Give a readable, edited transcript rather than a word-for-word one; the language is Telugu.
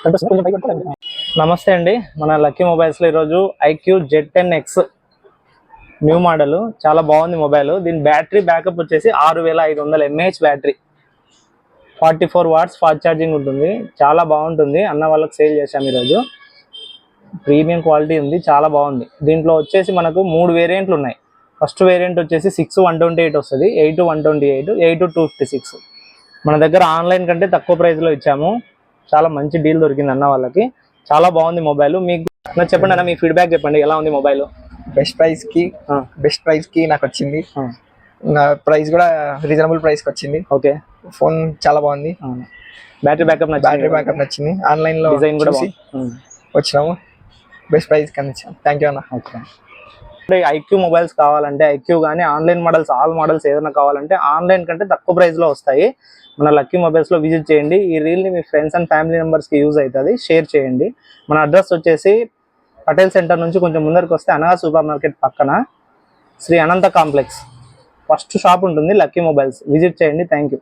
నమస్తే అండి, మన లక్కీ మొబైల్స్లో ఈరోజు iQOO Z10X న్యూ మోడల్. చాలా బాగుంది మొబైల్. దీని బ్యాటరీ బ్యాకప్ వచ్చేసి 6500 mAh battery, 44 watts fast charging ఉంటుంది. చాలా బాగుంటుంది. అన్న వాళ్ళకి సేల్ చేశాము ఈరోజు. ప్రీమియం క్వాలిటీ ఉంది, చాలా బాగుంది. దీంట్లో వచ్చేసి మనకు 3 వేరియంట్లు ఉన్నాయి. ఫస్ట్ వేరియంట్ వచ్చేసి 6/128 వస్తుంది, 8/128, 8/256. మన దగ్గర ఆన్లైన్ కంటే తక్కువ ప్రైస్లో ఇచ్చాము. చాలా మంచి డీల్ దొరికింది అన్న వాళ్ళకి. చాలా బాగుంది మొబైల్. మీకు చెప్పండి అన్న, మీ ఫీడ్బ్యాక్ చెప్పండి, ఎలా ఉంది మొబైల్? బెస్ట్ ప్రైస్ కి నాకు వచ్చింది. ప్రైస్ కూడా రీజనబుల్ ప్రైస్ కి వచ్చింది. ఓకే, ఫోన్ చాలా బాగుంది. బ్యాటరీ బ్యాకప్ నచ్చింది. ఆన్లైన్ లో డిజైన్ కూడా వచ్చినాము. బెస్ట్ ప్రైస్ కి అందించాము. థ్యాంక్ యూ అన్న. ఓకే, iQOO మొబైల్స్ కావాలంటే iQOO కానీ ఆన్లైన్ మోడల్స్, ఆల్ మోడల్స్ ఏదైనా కావాలంటే ఆన్లైన్ కంటే తక్కువ ప్రైస్ లో వస్తాయి. మన లక్కీ మొబైల్స్ లో విజిట్ చేయండి. ఈ రీల్ ని మీ ఫ్రెండ్స్ అండ్ ఫ్యామిలీ మెంబర్స్ కి యూజ్ అవుతుంది, షేర్ చేయండి. మన అడ్రస్ వచ్చేసి పటేల్ సెంటర్ నుంచి కొంచెం ముందరికి వస్తే అనగా సూపర్ మార్కెట్ పక్కన శ్రీ అనంత కాంప్లెక్స్ ఫస్ట్ షాప్ ఉంటుంది, లక్కీ మొబైల్స్. విజిట్ చేయండి. Thank you.